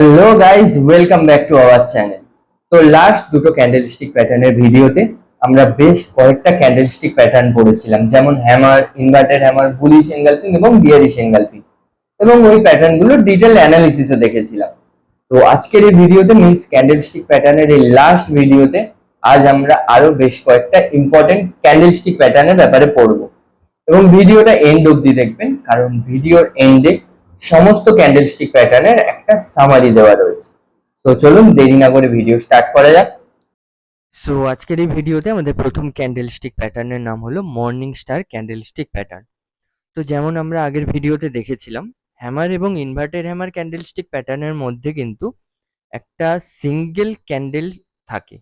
Hello guys, welcome back to our channel. তো last দুটো candlestick প্যাটার্নের ভিডিওতে আমরা বেশ কয়েকটা ক্যান্ডেলস্টিক প্যাটার্ন পড়েছিলাম, যেমন hammer, inverted hammer, bullish engulfing এবং বিয়ারিশ এনগালফিং, এবং ওই প্যাটার্নগুলোর ডিটেল অ্যানালিসিসও দেখেছিলাম। তো আজকের এই ভিডিওতে মিন্স ক্যান্ডেলস্টিক প্যাটার্নের এই লাস্ট ভিডিওতে আজ আমরা আরো বেশ কয়েকটা ইম্পর্টেন্ট ক্যান্ডেলস্টিক প্যাটার্নের ব্যাপারে পড়বো, এবং ভিডিওটা এন্ড অবধি দেখবেন, কারণ ভিডিওর এন্ডে সমস্ত ক্যান্ডেলস্টিক প্যাটার্নের একটা সামারি দেওয়া রয়েছে। তো চলুন দেরি না করে ভিডিও স্টার্ট করা যাক। সো আজকের এই ভিডিওতে আমাদের প্রথম ক্যান্ডেলস্টিক প্যাটার্নের নাম হলো মর্নিং স্টার ক্যান্ডেলস্টিক প্যাটার্ন। তো যেমন আমরা আগের ভিডিওতে দেখেছিলাম, হ্যামার এবং ইনভার্টেড হ্যামার ক্যান্ডেলস্টিক প্যাটার্নের মধ্যে কিন্তু একটা সিঙ্গেল ক্যান্ডেল থাকে,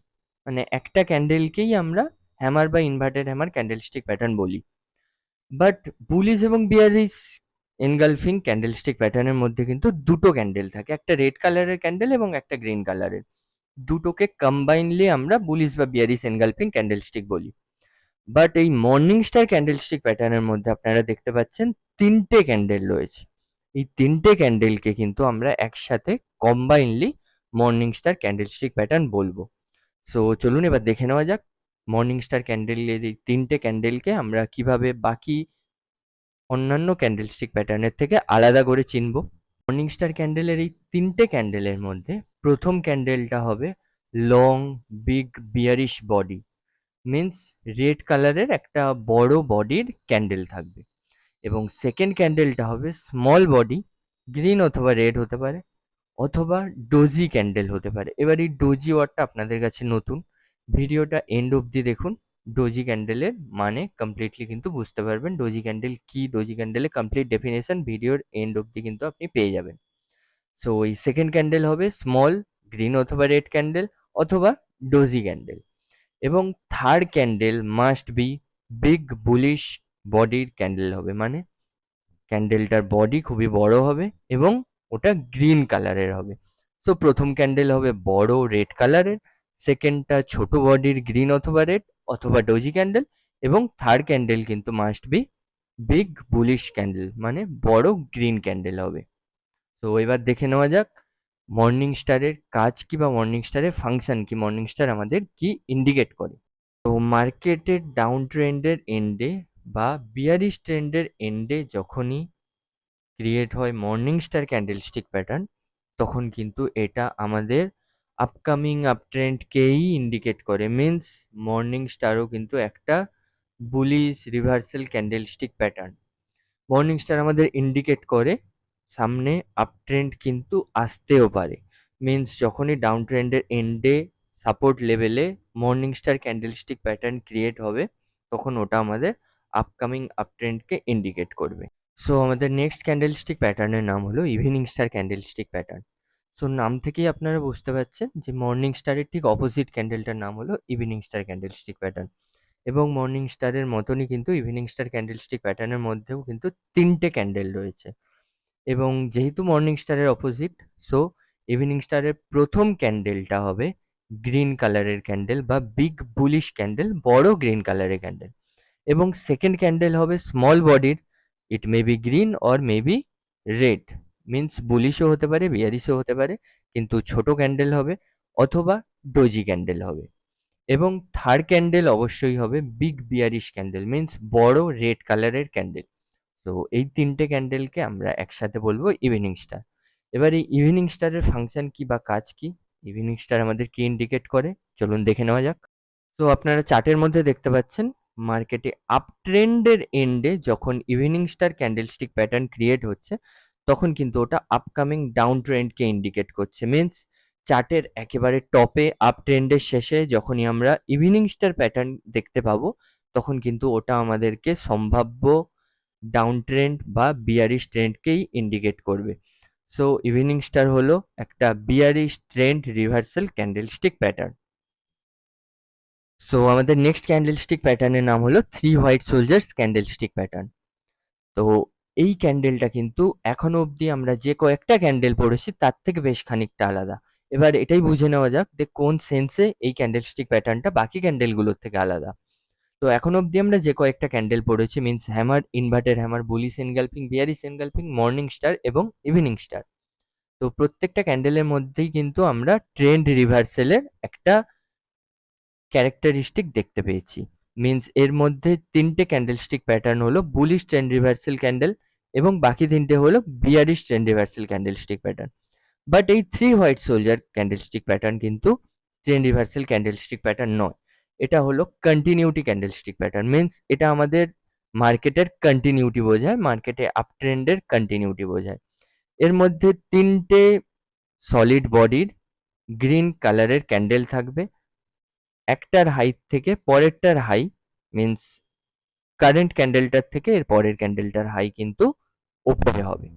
মানে একটা ক্যান্ডেলকেই আমরা হ্যামার বা ইনভার্টেড হ্যামার ক্যান্ডেলস্টিক প্যাটার্ন বলি। বাট বুলিশ এবং বিয়ারিশ এনগালফিং ক্যান্ডেলস্টিক প্যাটার্নের মধ্যে কিন্তু দুটো ক্যান্ডেল থাকে, একটা রেড কালারের ক্যান্ডেল এবং একটা গ্রিন কালারের। দুটোকে কম্বাইনলি আমরা বুলিশ বা বিয়ারিশ এনগালফিং ক্যান্ডেলস্টিক বলি। বাট এই মর্নিং স্টার ক্যান্ডেলস্টিক প্যাটার্নের মধ্যে আপনারা দেখতে পাচ্ছেন তিনটে ক্যান্ডেল রয়েছে। এই তিনটে ক্যান্ডেলকে কিন্তু আমরা একসাথে combinedly morning star candlestick pattern বলবো। সো চলুন এবার দেখে নেওয়া যাক মর্নিং স্টার ক্যান্ডেলের এই তিনটে ক্যান্ডেলকে আমরা কিভাবে বাকি অন্যান্য ক্যান্ডেলস্টিক প্যাটার্নের থেকে আলাদা করে চিনব। মর্নিং স্টার ক্যান্ডেলের এই তিনটে ক্যান্ডেলের মধ্যে প্রথম ক্যান্ডেলটা হবে long big bearish body, means red কালারের একটা বড় বডির ক্যান্ডেল থাকবে। এবং সেকেন্ড ক্যান্ডেলটা হবে স্মল বডি, গ্রিন অথবা রেড হতে পারে, অথবা ডোজি ক্যান্ডেল হতে পারে। এবার এই ডোজি ওয়ার্ডটা আপনাদের কাছে নতুন, ভিডিওটা এন্ড অবধি দেখুন। ডোজি ক্যান্ডেলের মানে কমপ্লিটলি কিন্তু বুঝতে পারবেন। ডোজি ক্যান্ডেল কি, ডোজি ক্যান্ডেলের কমপ্লিট ডেফিনেশন ভিডিওর এন্ড অবধি কিন্তু আপনি পেয়ে যাবেন। সো এই সেকেন্ড ক্যান্ডেল হবে স্মল গ্রিন অথবা রেড ক্যান্ডেল অথবা ডোজি ক্যান্ডেল। এবং third candle must be big bullish বডির ক্যান্ডেল হবে, মানে ক্যান্ডেলটার বডি খুবই বড় হবে এবং ওটা গ্রিন কালারের হবে। সো প্রথম ক্যান্ডেল হবে বড় রেড কালারের, সেকেন্ডটা ছোট বডির গ্রিন অথবা রেড অথবা ডোজি ক্যান্ডেল, এবং থার্ড ক্যান্ডেল কিন্তু must be big bullish candle, মানে বড় গ্রিন ক্যান্ডেল হবে। তো এবার দেখে নেওয়া যাক মর্নিং স্টারের কাজ কি বা মর্নিং স্টারের ফাংশন কি, মর্নিং স্টার আমাদের কি ইন্ডিকেট করে। তো মার্কেটের ডাউন ট্রেন্ডের এন্ডে বা বিয়ারিশ ট্রেন্ডের এন্ডে যখনই ক্রিয়েট হয় মর্নিং স্টার ক্যান্ডেলস্টিক প্যাটার্ন, তখন কিন্তু এটা আমাদের আপকামিং আপ ট্রেন্ডকেই ইন্ডিকেট করে। মিন্স মর্নিং স্টারও কিন্তু একটা bullish reversal candlestick pattern. Morning star আমাদের ইন্ডিকেট করে সামনে আপ ট্রেন্ড কিন্তু আসতেও পারে। মিন্স যখনই ডাউন ট্রেন্ডের এন্ডে সাপোর্ট লেভেলে morning star candlestick pattern create হবে, তখন ওটা আমাদের আপকামিং আপ ট্রেন্ডকে ইন্ডিকেট করবে। সো আমাদের নেক্সট ক্যান্ডেলস্টিক প্যাটার্নের নাম হলো evening star candlestick pattern. So নাম থেকেই আপনারা বুঝতে পারছেন যে মর্নিং স্টারের ঠিক অপোজিট ক্যান্ডেলটার নাম হলো ইভিনিং স্টার ক্যান্ডেলস্টিক প্যাটার্ন। এবং মর্নিং স্টারের মতনই কিন্তু ইভিনিং স্টার ক্যান্ডেলস্টিক প্যাটার্নের মধ্যেও কিন্তু তিনটে ক্যান্ডেল রয়েছে। এবং যেহেতু মর্নিং স্টারের অপোজিট, সো ইভিনিং স্টারের প্রথম ক্যান্ডেলটা হবে গ্রিন কালারের ক্যান্ডেল বা বিগ বুলিশ ক্যান্ডেল, বড় গ্রিন কালারের ক্যান্ডেল। এবং সেকেন্ড ক্যান্ডেল হবে স্মল বডির, it may be green or may be red, means বুলিশও হতে পারে বিয়ারিশও হতে পারে, কিন্তু ছোট ক্যান্ডেল হবে অথবা ডোজি ক্যান্ডেল হবে। এবং থার্ড ক্যান্ডেল অবশ্যই হবে বিগ বিয়ারিশ ক্যান্ডেল, মিন্স বড় রেড কালারের ক্যান্ডেল। তো এই তিনটে ক্যান্ডেলকে আমরা একসাথে বলবো ইভিনিং স্টার। এবার এই ইভিনিং স্টারের ফাংশন কি বা কাজ কি, ইভিনিং স্টার আমাদের কি ইন্ডিকেট করে, চলুন দেখে নেওয়া যাক। তো আপনারা চার্টের মধ্যে দেখতে পাচ্ছেন মার্কেটে আপ ট্রেন্ডের এন্ডে যখন evening star candlestick pattern create হচ্ছে, তখন কিন্তু ওটা আপকামিং ডাউন ট্রেন্ডকে ইন্ডিকেট করছে। মিন্স চার্টের একেবারে টপে আপ ট্রেন্ডের শেষে যখনই আমরা ইভিনিং স্টার প্যাটার্ন দেখতে পাবো, তখন কিন্তু ওটা আমাদেরকে সম্ভাব্য ডাউন ট্রেন্ড বা বিয়ারিশ ট্রেন্ডকেই ইন্ডিকেট করবে। সো ইভিনিং স্টার হলো একটা bearish trend reversal candlestick pattern. So আমাদের নেক্সট ক্যান্ডেলস্টিক প্যাটার্নের নাম হলো three white soldiers candlestick pattern. তো এই ক্যান্ডেলটা কিন্তু এখনো অবধি আমরা যে কয়েকটা ক্যান্ডেল পড়েছি তার থেকে বেশ খানিকটা আলাদা। এবার এটাই বুঝে নেওয়া যাক যে কোন সেন্সে এই ক্যান্ডেলস্টিক প্যাটার্নটা বাকি ক্যান্ডেলগুলোর থেকে আলাদা। তো এখন অবধি আমরা যে কয়েকটা ক্যান্ডেল পড়েছি, means hammer, inverted hammer, bullish engulfing, bearish engulfing, morning star এবং ইভিনিং স্টার। তো প্রত্যেকটা ক্যান্ডেলের মধ্যেই কিন্তু আমরা ট্রেন্ড রিভার্সালের একটা ক্যারেক্টারিস্টিক দেখতে পেয়েছি। মিন্স এর মধ্যে ৩টে ক্যান্ডেলস্টিক প্যাটার্ন হলো বুলিশ ট্রেন্ড রিভার্সাল ক্যান্ডেল এবং বাকি ৩টে হলো bearish trend reversal candlestick pattern. But এই 3 হোয়াইট সোলজার ক্যান্ডেলস্টিক প্যাটার্ন কিন্তু ট্রেন্ড রিভার্সাল ক্যান্ডেলস্টিক প্যাটার্ন নয়। এটা হলো কন্টিনিউটি ক্যান্ডেলস্টিক প্যাটার্ন। মিন্স এটা আমাদের মার্কেটের কন্টিনিউটি বোঝায়, মার্কেটে আপ ট্রেন্ডের কন্টিনিউটি বোঝায়। এর মধ্যে ৩টে সলিড বডির গ্রিন কালারের ক্যান্ডেল থাকবে। একটার হাই থেকে পরেরটার হাই, মিন্স কারেন্ট ক্যান্ডেলটার থেকে এর পরের ক্যান্ডেলটার হাই কিন্তু ওপরে হবে।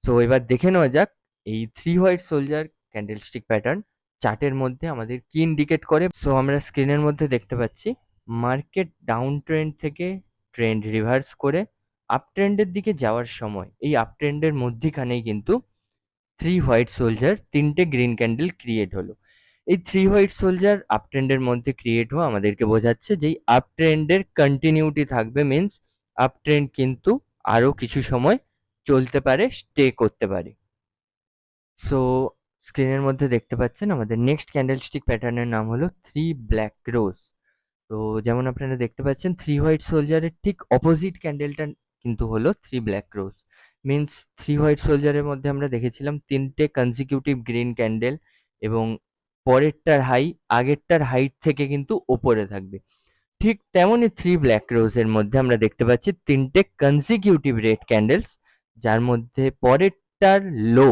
সো এবার দেখে নেওয়া যাক এই 3 হোয়াইট সোলজার ক্যান্ডেলস্টিক প্যাটার্ন চার্টের মধ্যে আমাদের কি ইন্ডিকেট করে। সো আমরা স্ক্রিনের মধ্যে দেখতে পাচ্ছি মার্কেট ডাউন ট্রেন্ড থেকে ট্রেন্ড রিভার্স করে আপ ট্রেন্ডের দিকে যাওয়ার সময় এই আপ ট্রেন্ডের মধ্যিখানেই কিন্তু 3 হোয়াইট সোলজার 3টে গ্রিন ক্যান্ডেল ক্রিয়েট হলো। এই 3 হোয়াইট সোলজার আপ ট্রেন্ডের মধ্যে ক্রিয়েট হওয়া আমাদেরকে বোঝাচ্ছে যে আপ ট্রেন্ডের কন্টিনিউটি থাকবে। মিন্স আপ ট্রেন্ড কিন্তু আরো কিছু সময় চলতে পারে, স্টে করতে পারে। সো স্ক্রিনের মধ্যে দেখতে পাচ্ছেন আমাদের নেক্সট ক্যান্ডেলস্টিক প্যাটার্নের নাম হলো 3 ব্ল্যাক রোজ। তো যেমন আপনারা দেখতে পাচ্ছেন 3 হোয়াইট সোলজারের ঠিক অপোজিট ক্যান্ডেলটা কিন্তু হলো 3 ব্ল্যাক রোজ। মিন্স 3 হোয়াইট সোলজারের মধ্যে আমরা দেখেছিলাম 3টে কনজিকিউটিভ গ্রিন ক্যান্ডেল এবং পরেরটার হাই আগেরটার হাইট থেকে কিন্তু ওপরে থাকবে। ঠিক তেমনই 3 ব্ল্যাক রোজের মধ্যে আমরা দেখতে পাচ্ছি 3টে কনজিকিউটিভ রেড ক্যান্ডেলস, যার মধ্যে পরেরটার লো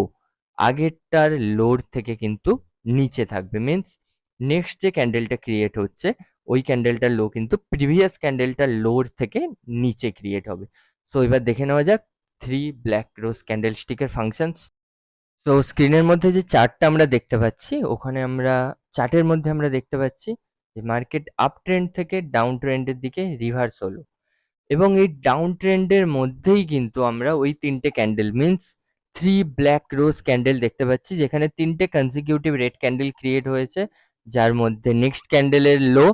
আগেরটার লোর থেকে কিন্তু নিচে থাকবে। মিন্স নেক্সট যে ক্যান্ডেলটা ক্রিয়েট হচ্ছে ওই ক্যান্ডেলটার লো কিন্তু প্রিভিয়াস ক্যান্ডেলটার লোর থেকে নিচে ক্রিয়েট হবে। সো এবার দেখে নেওয়া যাক 3 ব্ল্যাক রোজ ক্যান্ডেলস্টিকের ফাংশনস। তো স্ক্রিনের মধ্যে যে চার্টটা আমরা দেখতে পাচ্ছি ওখানে আমরা চার্টের মধ্যে আমরা দেখতে পাচ্ছি যে মার্কেট আপ ট্রেন্ড থেকে ডাউন ট্রেন্ডের দিকে রিভার্স হলো এবং এই ডাউন ট্রেন্ডের মধ্যেই কিন্তু আমরা ওই 3টে ক্যান্ডেল মিন্স 3 ব্ল্যাক রোজ ক্যান্ডেল দেখতে পাচ্ছি, যেখানে 3টে কনজিকিউটিভ রেড ক্যান্ডেল ক্রিয়েট হয়েছে, যার মধ্যে নেক্সট ক্যান্ডেলের লো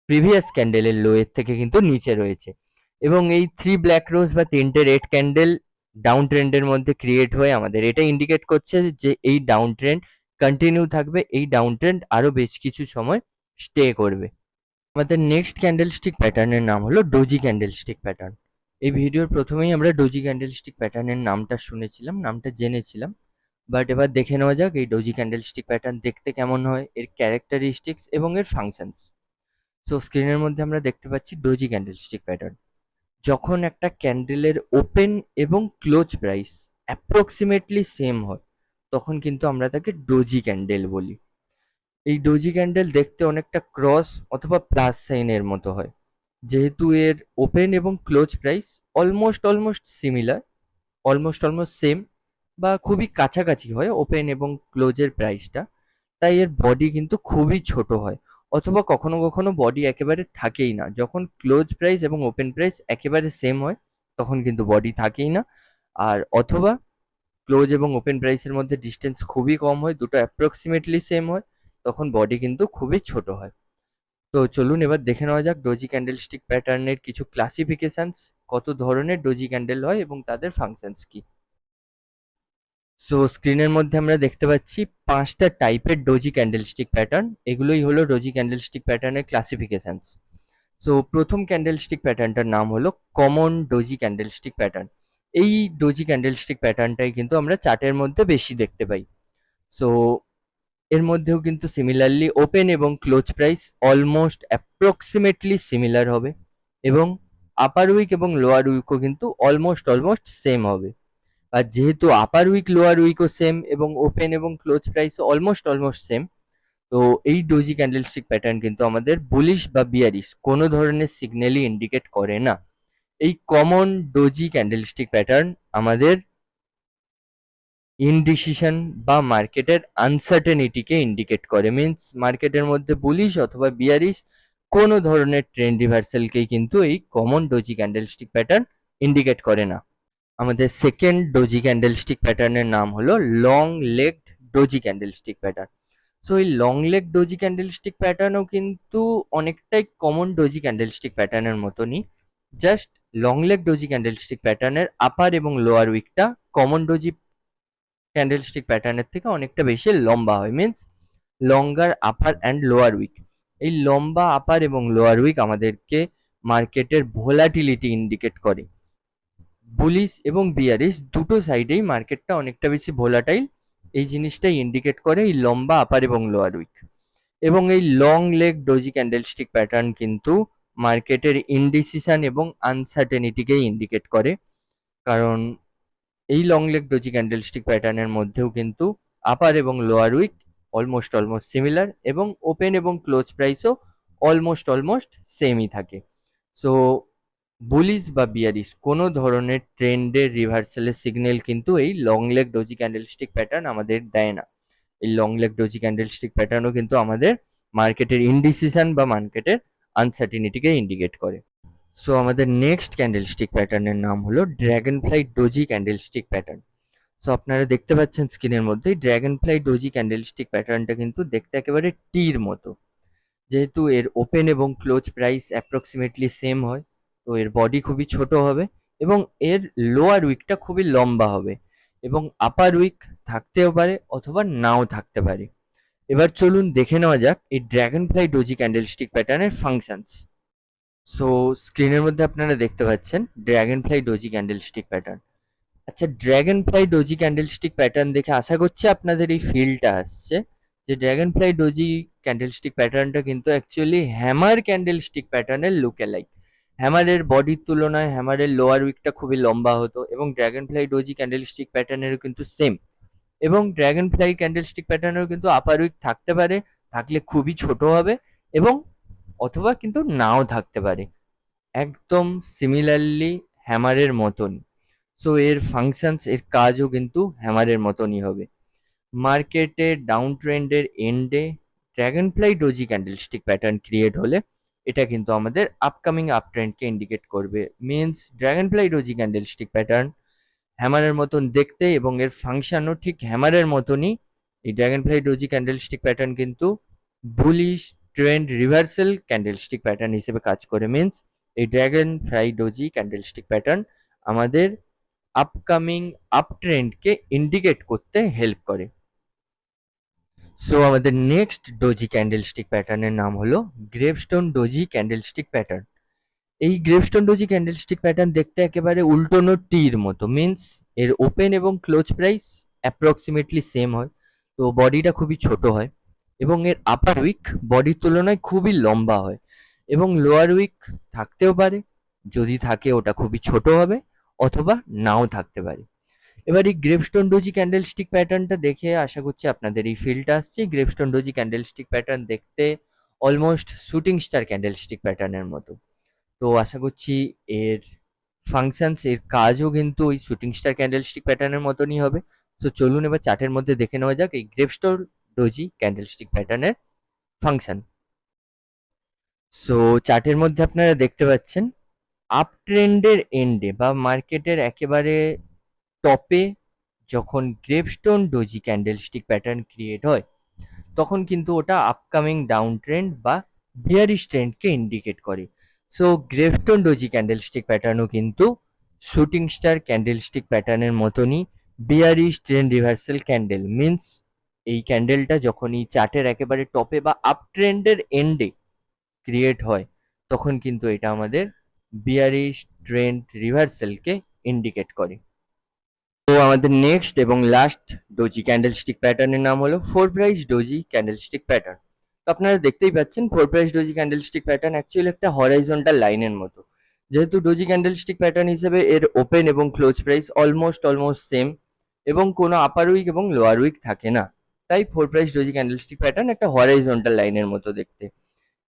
প্রিভিয়াস ক্যান্ডেলের লো এর থেকে কিন্তু নিচে রয়েছে এবং এই 3 ব্ল্যাক রোজ বা 3টে রেড ক্যান্ডেল ডাউন ট্রেন্ডের মধ্যে ক্রিয়েট হয়ে আমাদের এটা ইন্ডিকেট করছে যে এই ডাউন ট্রেন্ড কন্টিনিউ থাকবে, এই ডাউন ট্রেন্ড আরো বেশ কিছু সময় স্টে করবে। আমাদের নেক্সট ক্যান্ডেলস্টিক প্যাটার্নের নাম হলো ডোজি ক্যান্ডেলস্টিক প্যাটার্ন। এই ভিডিওর প্রথমেই আমরা ডোজি ক্যান্ডেলস্টিক প্যাটার্নের নামটা শুনেছিলাম, নামটা জেনেছিলাম, বাট এবার দেখে নেওয়া যাক এই ডোজি ক্যান্ডেলস্টিক প্যাটার্ন দেখতে কেমন হয়, এর ক্যারেক্টারিস্টিক্স এবং এর ফাংশনস। সো স্ক্রিনের মধ্যে আমরা দেখতে পাচ্ছি ডোজি ক্যান্ডেলস্টিক প্যাটার্ন। যখন একটা ক্যান্ডেলের ওপেন এবং ক্লোজ প্রাইস অ্যাপ্রক্সিমেটলি সেম হয় তখন কিন্তু আমরা তাকে ডোজি ক্যান্ডেল বলি। এই ডোজি ক্যান্ডেল দেখতে অনেকটা ক্রস অথবা প্লাস সাইনের মতো হয়, যেহেতু এর ওপেন এবং close price almost similar, almost same বা খুবই কাছাকাছি হয় ওপেন এবং ক্লোজের প্রাইসটা, তাই এর বডি কিন্তু খুবই ছোট হয় অথবা কখনো কখনো বডি একেবারে থাকেই না। যখন ক্লোজ প্রাইস এবং ওপেন প্রাইস একেবারে সেম হয় তখন কিন্তু বডি থাকেই না, আর অথবা ক্লোজ এবং ওপেন প্রাইসের মধ্যে ডিস্টেন্স খুবই কম হয়, দুটো অ্যাপ্রক্সিমেটলি সেম হয়, তখন বডি কিন্তু খুবই ছোট হয়। তো চলুন এবার দেখে নেওয়া যাক ডোজি ক্যান্ডেলস্টিক প্যাটার্নের কিছু ক্লাসিফিকেশনস, কত ধরনের ডোজি ক্যান্ডেল হয় এবং তাদের ফাংশনস কি। সো স্ক্রিনের মধ্যে আমরা দেখতে পাচ্ছি 5টা টাইপের ডোজি ক্যান্ডেলস্টিক প্যাটার্ন, এগুলোই হলো ডোজি ক্যান্ডেলস্টিক প্যাটার্নের ক্লাসিফিকেশনস। সো প্রথম ক্যান্ডেলস্টিক প্যাটার্নটার নাম হলো কমন ডোজি ক্যান্ডেলস্টিক প্যাটার্ন। এই ডোজি ক্যান্ডেলস্টিক প্যাটার্নটাই কিন্তু আমরা চার্টের মধ্যে বেশি দেখতে পাই। সো এর মধ্যেও কিন্তু সিমিলারলি ওপেন এবং close price almost approximately similar হবে এবং আপার উইক এবং লোয়ার উইকও কিন্তু অলমোস্ট সেম হবে। আর যেহেতু আপার উইক লোয়ার উইকও সেম এবং ওপেন এবং ক্লোজ প্রাইসও অলমোস্ট সেম, তো এই ডোজি ক্যান্ডেলস্টিক প্যাটার্ন কিন্তু আমাদের বুলিশ বা বিয়ারিশ কোনো ধরনের সিগন্যালই ইন্ডিকেট করে না। এই কমন ডোজি ক্যান্ডেলস্টিক প্যাটার্ন আমাদের ইনডিসিশন বা মার্কেটের আনসার্টেনিটিকে ইন্ডিকেট করে। মিন্স মার্কেটের মধ্যে বুলিশ অথবা বিয়ারিশ কোনো ধরনের ট্রেন্ড রিভার্সালকেই কিন্তু এই common doji candlestick pattern indicate করে না। আমাদের সেকেন্ড ডোজি ক্যান্ডেলস্টিক প্যাটার্নের নাম হলো long legged doji candlestick pattern. So এই লং লেগ ডোজি ক্যান্ডেলস্টিক প্যাটার্নও কিন্তু অনেকটাই কমন ডোজি ক্যান্ডেলস্টিক প্যাটার্নের মতনই, just long leg doji candlestick প্যাটার্নের আপার এবং লোয়ার উইকটা কমন ডোজি ক্যান্ডেলস্টিক প্যাটার্নের থেকে অনেকটা বেশি লম্বা হয়, means longer upper and lower wick. এই লম্বা আপার এবং লোয়ার উইক আমাদেরকে মার্কেটের ভোলাটিলিটি ইন্ডিকেট করে। বুলিশ এবং বিয়ারিশ দুটো সাইডেই মার্কেটটা অনেকটা বেশি ভোলাটাইল, এই জিনিসটাই ইন্ডিকেট করে এই লম্বা আপার এবং লোয়ার উইক। এবং এই long leg doji candlestick pattern কিন্তু মার্কেটের ইনডিসিশন এবং আনসার্টেনিটিকেই ইন্ডিকেট করে, কারণ এই লং লেগ ডোজি ক্যান্ডেলস্টিক প্যাটার্নের মধ্যেও কিন্তু আপার এবং লোয়ার উইক অলমোস্ট সিমিলার, এবং ওপেন এবং ক্লোজ প্রাইসও অলমোস্ট সেমই থাকে। সো বুলিশ বা বিয়ারিশ কোনো ধরনের ট্রেন্ডের রিভার্সালের সিগন্যাল কিন্তু এই long leg doji candlestick pattern আমাদের দেয় না। এই লং লেগ ডোজি ক্যান্ডেলস্টিক প্যাটার্নও কিন্তু আমাদের মার্কেটের ইনডিসিশন বা মার্কেটের আনসার্টিনিটিকে ইন্ডিকেট করে। সো আমাদের নেক্সট ক্যান্ডেলস্টিক প্যাটার্নের নাম হলো dragon fly doji candlestick pattern. So আপনারা দেখতে পাচ্ছেন স্ক্রিনের মধ্যে ড্র্যাগন ফ্লাই ডোজি ক্যান্ডেলস্টিক প্যাটার্নটা কিন্তু দেখতে একেবারে টির মতো। যেহেতু এর ওপেন এবং ক্লোজ প্রাইস অ্যাপ্রক্সিমেটলি সেম হয়, তো এর বডি খুবই ছোট হবে এবং এর লোয়ার উইকটা খুবই লম্বা হবে, এবং আপার উইক থাকতেও পারে অথবা নাও থাকতে পারে। এবার চলুন দেখে নেওয়া যাক এই ড্র্যাগন ফ্লাই ডোজি ক্যান্ডেলস্টিক প্যাটার্নের ফাংশনস। সো স্ক্রিনের মধ্যে আপনারা দেখতে পাচ্ছেন dragonfly doji candlestick pattern. আচ্ছা, dragonfly doji candlestick pattern দেখে আশা করছি আপনাদের এই ফিলটা আসছে যে ড্র্যাগন ফ্লাই ডোজি ক্যান্ডেলস্টিক প্যাটার্নটা কিন্তু অ্যাকচুয়ালি হ্যামার ক্যান্ডেলস্টিক প্যাটার্নের লুক-অ্যালাইক। হ্যামারের বডির তুলনায় হ্যামারের লোয়ার উইকটা খুবই লম্বা হতো, এবং ড্র্যাগন ফ্লাই ডোজি ক্যান্ডেলস্টিক প্যাটার্নেরও কিন্তু সেম। এবং ড্র্যাগন ফ্লাই ক্যান্ডেলস্টিক প্যাটার্নেরও কিন্তু আপার উইক থাকতে পারে, থাকলে খুবই ছোট হবে, এবং অথবা কিন্তু নাও থাকতে পারে, একদম সিমিলারলি হ্যামারের মতন। সো এর ফাংশনস, এর কাজও কিন্তু হ্যামারের মতনই হবে। মার্কেটে ডাউন ট্রেন্ডের এন্ডে dragonfly doji candlestick pattern create হলে এটা কিন্তু আমাদের আপকামিং আপ ট্রেন্ডকে ইন্ডিকেট করবে। Means dragonfly doji candlestick pattern হ্যামারের মতন দেখতে এবং এর ফাংশনও ঠিক হ্যামারের মতনই। এই dragonfly doji candlestick pattern কিন্তু bullish trend reversal candlestick pattern হিসেবে কাজ করে। মিনস এই dragonfly doji candlestick pattern আমাদের আপকামিং আপ ট্রেন্ডকে ইন্ডিকেট করতে হেল্প করে। সো আমাদের নেক্সট ডোজি ক্যান্ডেলস্টিক প্যাটার্নের নাম হলো গ্রেভস্টোন ডোজি ক্যান্ডেলস্টিক প্যাটার্ন। এই গ্রেভস্টোন ডোজি ক্যান্ডেলস্টিক প্যাটার্ন দেখতে একেবারে উল্টোনো টির মতো। মিনস এর ওপেন এবং ক্লোজ প্রাইস অ্যাপ্রক্সিমেটলি সেম হয়, তো বডিটা খুবই ছোট হয়, এবং এর আপার উইক বডির তুলনায় খুবই লম্বা হয়, এবং লোয়ার উইক থাকতেও পারে, যদি থাকে ওটা খুবই ছোট হবে অথবা নাও থাকতে পারে। এবার এই গ্রেভস্টোন ডোজি ক্যান্ডেলস্টিক প্যাটার্নটা দেখে আশা করছি আপনাদের এই ফিলটা আসছে। গ্রেভস্টোন ডোজি ক্যান্ডেলস্টিক প্যাটার্ন দেখতে অলমোস্ট শুটিং স্টার ক্যান্ডেলস্টিক প্যাটার্নের মতো। তো আশা করছি এর ফাংশনস, এর কাজও কিন্তু ওই শুটিং স্টার ক্যান্ডেলস্টিক প্যাটার্নের মতনই হবে। তো চলুন এবার চার্টের মধ্যে দেখে নেওয়া যাক এই গ্রেভস্টোন ডোজি ক্যান্ডেলস্টিক প্যাটার্নের ফাংশন। সো চার্টের মধ্যে আপনারা দেখতে পাচ্ছেন আপ ট্রেন্ডের এন্ডে বা মার্কেটের একেবারে টপে যখন গ্রেভস্টোন ডোজি ক্যান্ডেলস্টিক প্যাটার্ন ক্রিয়েট হয়, তখন কিন্তু ওটা আপকামিং ডাউন ট্রেন্ড বা বিয়ারিশ ট্রেন্ডকে ইন্ডিকেট করে। সো গ্রেভস্টোন ডোজি ক্যান্ডেলস্টিক প্যাটার্নও কিন্তু শুটিং স্টার ক্যান্ডেলস্টিক প্যাটার্নের মতনই bearish trend reversal candle. Means এই ক্যান্ডেলটা যখনই চার্টের একেবারে টপে বা আপ ট্রেন্ডের এন্ডে ক্রিয়েট হয়, তখন কিন্তু এটা আমাদের বিয়ারিশ ট্রেন্ড রিভার্সালকে ইন্ডিকেট করে। তো আমাদের নেক্সট এবং লাস্ট ডোজি ক্যান্ডেলস্টিক প্যাটার্নের নাম হলো four price doji candlestick pattern. তো আপনারা দেখতেই পাচ্ছেন four price doji candlestick pattern actually একটা হরাইজন্টাল লাইনের মতো। যেহেতু ডোজি ক্যান্ডেলস্টিক প্যাটার্ন হিসেবে এর ওপেন এবং ক্লোজ প্রাইস অলমোস্ট সেম, এবং কোনো আপার উইক এবং লোয়ার উইক থাকে না, তাই four price doji candlestick pattern একটা হরাইজন্টাল লাইনের মতো দেখতে।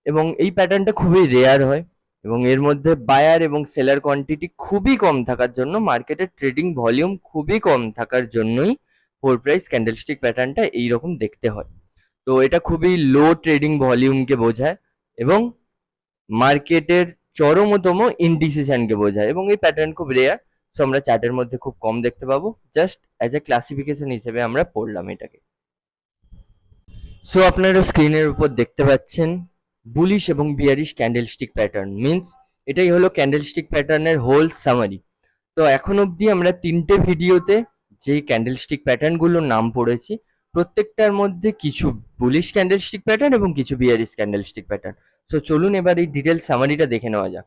এবং এই প্যাটার্নটা খুবই রেয়ার হয়, এবং এর মধ্যে বায়ার এবং সেলার কোয়ান্টিটি খুবই কম থাকার জন্য, মার্কেটের ট্রেডিং ভলিউম খুবই কম থাকার জন্যই ফোর প্রাইস ক্যান্ডেলস্টিক প্যাটার্নটা এইরকম দেখতে হয়। তো এটা খুবই লো ট্রেডিং ভলিউমকে বোঝায় এবং মার্কেটের চরমতম ইনডিসিশনকে বোঝায়, এবং এই প্যাটার্ন খুব রেয়ার। সো আমরা চার্টের মধ্যে খুব কম দেখতে পাবো, জাস্ট অ্যাজ এ ক্লাসিফিকেশন হিসেবে আমরা পড়লাম এটাকে। সো আপনারা স্ক্রিনের উপর দেখতে পাচ্ছেন বুলিশ এবং বিয়ারিশ ক্যান্ডেলস্টিক প্যাটার্ন। মিনস এটাই হলো ক্যান্ডেলস্টিক প্যাটার্নের হোল সামারি। তো এখন অবধি আমরা তিনটে ভিডিওতে যে ক্যান্ডেলস্টিক প্যাটার্নগুলোর নাম পড়েছি প্রত্যেকটার মধ্যে কিছু বুলিশ ক্যান্ডেলস্টিক প্যাটার্ন এবং কিছু বিয়ারিশ ক্যান্ডেলস্টিক প্যাটার্ন। সো চলুন এবার এই ডিটেল সামারিটা দেখে নেওয়া যাক।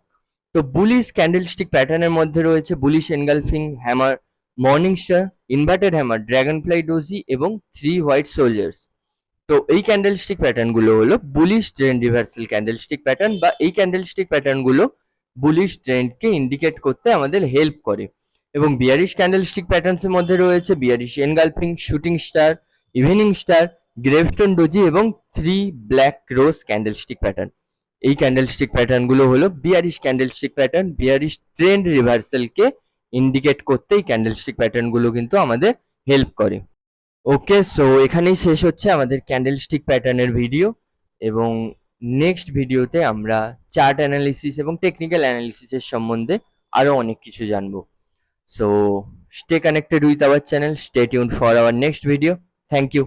তো বুলিশ ক্যান্ডেলস্টিক প্যাটার্নের মধ্যে রয়েছে bullish engulfing hammer, morning star, inverted hammer, Dragonfly doji এবং 3 হোয়াইট সোলজার্স। তো এই ক্যান্ডেলস্টিক প্যাটার্ন গুলো হলো bullish trend reversal candlestick pattern, বা এই ক্যান্ডেলস্টিক প্যাটার্ন গুলো বুলিশ ট্রেন্ডকে ইন্ডিকেট করতে আমাদের হেল্প করে। এবং বিয়ারিশ ক্যান্ডেলস্টিক প্যাটার্নস এর মধ্যে রয়েছে bearish engulfing, shooting star, evening star, gravestone doji এবং 3 ব্ল্যাক রোজ ক্যান্ডেলস্টিক প্যাটার্ন। এই ক্যান্ডেলস্টিক প্যাটার্ন গুলো হলো bearish candlestick pattern. Bearish trend রিভার্সালকে ইন্ডিকেট করতে এই ক্যান্ডেলস্টিক প্যাটার্ন গুলো কিন্তু আমাদের হেল্প করে। ওকে, সো এখানেই শেষ হচ্ছে আমাদের ক্যান্ডেলস্টিক প্যাটার্নের ভিডিও, এবং নেক্সট ভিডিওতে আমরা চার্ট অ্যানালিসিস এবং টেকনিক্যাল অ্যানালিসিসের সম্বন্ধে আরো অনেক কিছু জানবো। So stay connected with our channel, stay tuned for our next video. Thank you.